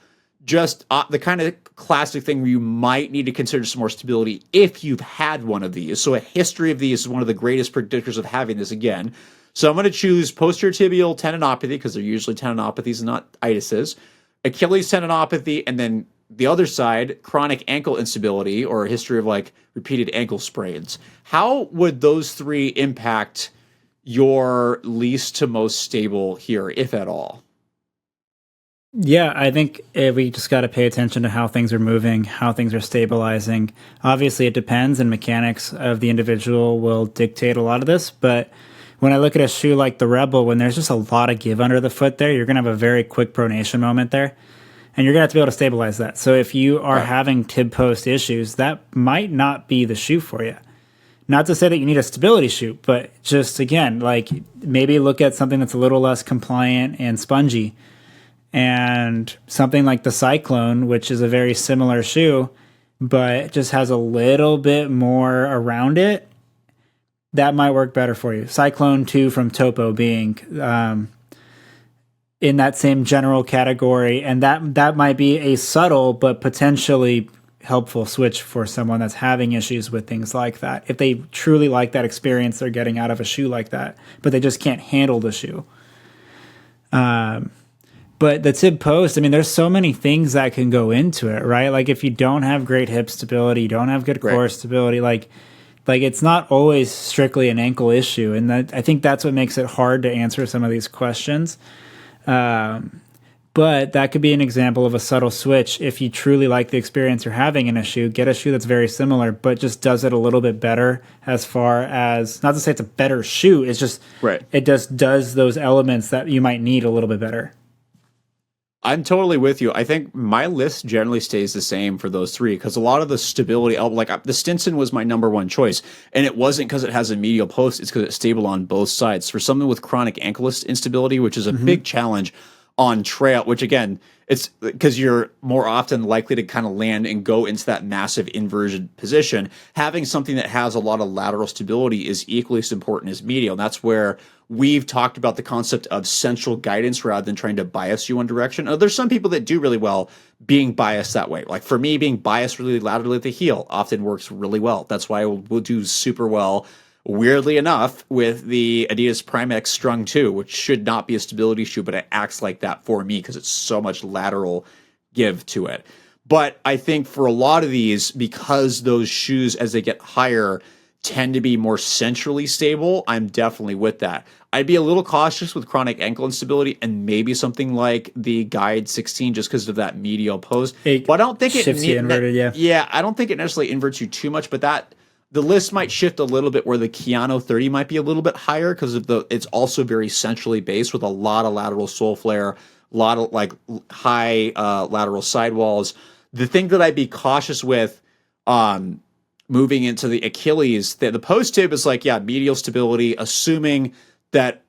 just the kind of classic thing where you might need to consider some more stability if you've had one of these. So a history of these is one of the greatest predictors of having this again. So I'm going to choose posterior tibial tendinopathy because they're usually tendinopathies and not itises, Achilles tendinopathy, and then the other side, chronic ankle instability or a history of like repeated ankle sprains. How would those three impact your least to most stable here, if at all? Yeah, I think we just got to pay attention to how things are moving, how things are stabilizing. Obviously, it depends, and mechanics of the individual will dictate a lot of this. But when I look at a shoe like the Rebel, when there's just a lot of give under the foot there, you're going to have a very quick pronation moment there, and you're going to have to be able to stabilize that. So if you are having tib post issues, that might not be the shoe for you. Not to say that you need a stability shoe, but just, again, like maybe look at something that's a little less compliant and spongy. And something like the Cyclone, which is a very similar shoe, but just has a little bit more around it, that might work better for you. Cyclone 2 from Topo being in that same general category, and that might be a subtle but potentially helpful switch for someone that's having issues with things like that. If they truly like that experience they're getting out of a shoe like that, but they just can't handle the shoe. But the tib post, I mean, there's so many things that can go into it, right? Like if you don't have great hip stability, you don't have good core stability, like it's not always strictly an ankle issue. And I think that's what makes it hard to answer some of these questions. But that could be an example of a subtle switch. If you truly like the experience you're having in a shoe, get a shoe that's very similar, but just does it a little bit better as far as, not to say it's a better shoe, it's just, it just does those elements that you might need a little bit better. I'm totally with you. I think my list generally stays the same for those three because a lot of the stability, like the Stinson was my number one choice, and it wasn't because it has a medial post, it's because it's stable on both sides. For someone with chronic ankle instability, which is a big challenge on trail, which again, it's because you're more often likely to kind of land and go into that massive inversion position. Having something that has a lot of lateral stability is equally as important as medial. And that's where we've talked about the concept of central guidance rather than trying to bias you one direction. There's some people that do really well being biased that way. Like for me, being biased really laterally at the heel often works really well. That's why we'll do super well, weirdly enough, with the Adidas Primex Strung 2, which should not be a stability shoe, but it acts like that for me because it's so much lateral give to it. But I think for a lot of these, because those shoes, as they get higher, tend to be more centrally stable, I'm definitely with that. I'd be a little cautious with chronic ankle instability and maybe something like the Guide 16 just because of that medial post. But I don't think it shifts you inverted, yeah, I don't think it necessarily inverts you too much, but that the list might shift a little bit where the Kayano 30 might be a little bit higher because of it's also very centrally based with a lot of lateral sole flare, a lot of like high lateral sidewalls. The thing that I'd be cautious with moving into the Achilles, the post tib is like, medial stability, assuming that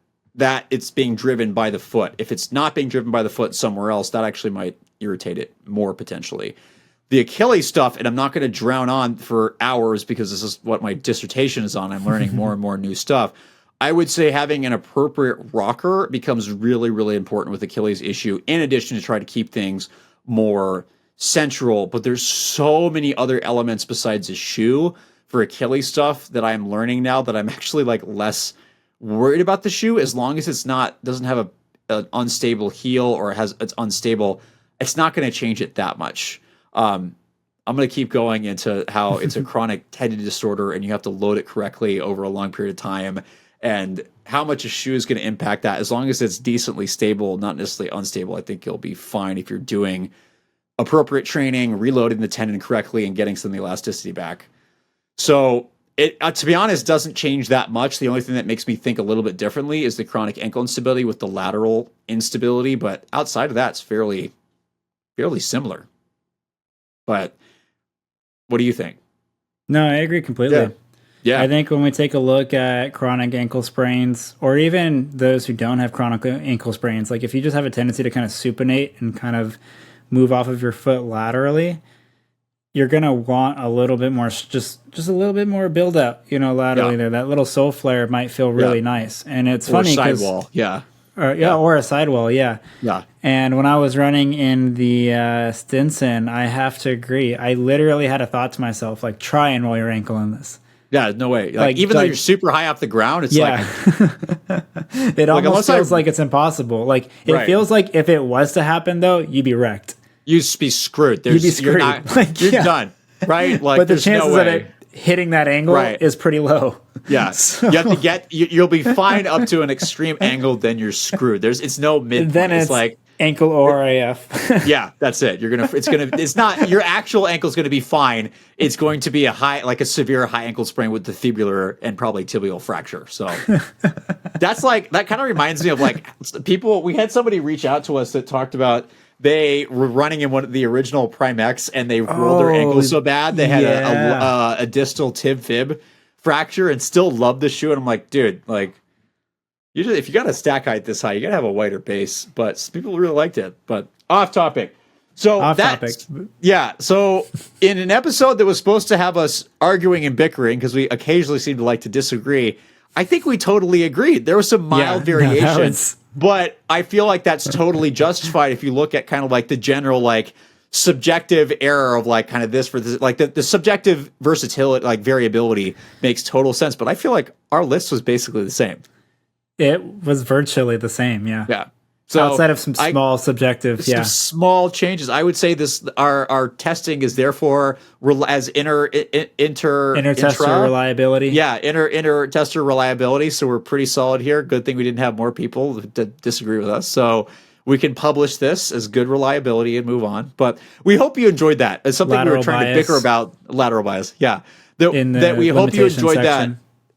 it's being driven by the foot. If it's not being driven by the foot somewhere else, that actually might irritate it more potentially. The Achilles stuff, and I'm not going to drown on for hours because this is what my dissertation is on. I'm learning more and more new stuff. I would say having an appropriate rocker becomes really, really important with Achilles issue, in addition to try to keep things more central. But there's so many other elements besides a shoe for Achilles stuff that I'm learning now that I'm actually like less worried about the shoe as long as it's doesn't have an unstable heel or it's unstable. It's not going to change it that much. I'm going to keep going into how it's a chronic tendon disorder and you have to load it correctly over a long period of time and how much a shoe is going to impact that. As long as it's decently stable, not necessarily unstable, I think you'll be fine if you're doing appropriate training, reloading the tendon correctly and getting some of the elasticity back. So it, to be honest, doesn't change that much. The only thing that makes me think a little bit differently is the chronic ankle instability with the lateral instability. But outside of that, it's fairly similar. But what do you think? No, I agree completely. Yeah. I think when we take a look at chronic ankle sprains, or even those who don't have chronic ankle sprains, like if you just have a tendency to kind of supinate and kind of move off of your foot laterally, you're going to want a little bit more, just a little bit more build up, laterally there. That little sole flare might feel really nice. And it's funny because sidewall. Yeah. or a sidewall. Yeah. Yeah. And when I was running in the Stinson, I have to agree. I literally had a thought to myself, like, try and roll your ankle in this. Yeah, no way. Like even though you're super high off the ground, it's like it almost feels like it's impossible. Like it feels like if it was to happen though, you'd be wrecked. You'd be screwed. You'd be screwed. You're done. Right? Like but the chances of it hitting that angle is pretty low. Yeah. So, you have to you'll be fine up to an extreme angle, then you're screwed. It's no mid. Then it's like ankle ORAF. Yeah, that's it. It's not your actual ankle's gonna be fine. It's going to be a severe high ankle sprain with the fibular and probably tibial fracture. So that kind of reminds me of like people. We had somebody reach out to us that talked about they were running in one of the original Prime X and they rolled their ankle so bad they had a distal tib fib fracture and still loved the shoe. And I'm like, dude, like. Usually, if you got a stack height this high, you gotta have a wider base. But people really liked it. But off topic. So So in an episode that was supposed to have us arguing and bickering because we occasionally seem to like to disagree, I think we totally agreed. There was some mild variation, but I feel like that's totally justified if you look at kind of like the general like subjective error of like kind of this for this, like the subjective versatility, like variability makes total sense. But I feel like our list was basically the same. It was virtually the same, yeah. Yeah. So outside of some small subjective, some small changes, I would say our testing is therefore as inter tester reliability. Yeah, inter tester reliability. So we're pretty solid here. Good thing we didn't have more people that disagree with us. So we can publish this as good reliability and move on. But we hope you enjoyed that. It's something we were trying to bicker about. Lateral bias, yeah. That we hope you enjoyed that.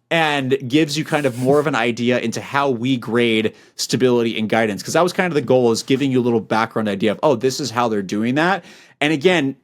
And gives you kind of more of an idea into how we grade stability and guidance. Because that was kind of the goal, is giving you a little background idea of, oh, this is how they're doing that. And again,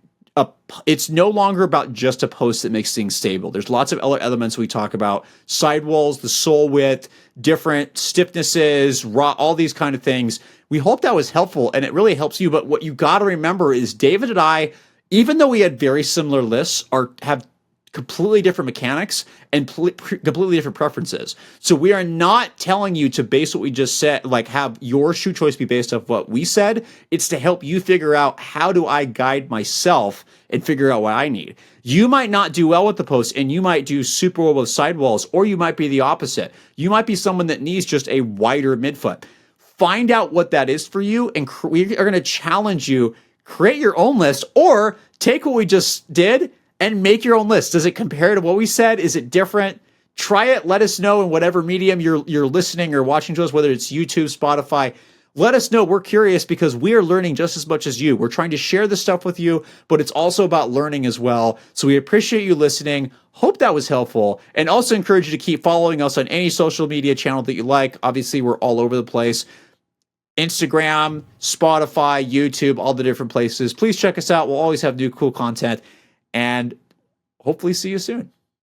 it's no longer about just a post that makes things stable. There's lots of other elements we talk about. Sidewalls, the sole width, different stiffnesses, all these kind of things. We hope that was helpful, and it really helps you. But what you got to remember is David and I, even though we had very similar lists, have completely different mechanics and completely different preferences. So we are not telling you to base what we just said, like have your shoe choice be based off what we said. It's to help you figure out, how do I guide myself and figure out what I need. You might not do well with the post and you might do super well with sidewalls, or you might be the opposite. You might be someone that needs just a wider midfoot. Find out what that is for you, and we are going to challenge you. Create your own list, or take what we just did and make your own list. Does it compare to what we said? Is it different? Try it. Let us know in whatever medium you're listening or watching to us, whether it's YouTube, Spotify. Let us know. We're curious because we are learning just as much as you. We're trying to share this stuff with you, but it's also about learning as well. So we appreciate you listening. Hope that was helpful. And also encourage you to keep following us on any social media channel that you like. Obviously, we're all over the place. Instagram, Spotify, YouTube, all the different places. Please check us out. We'll always have new cool content. And hopefully see you soon.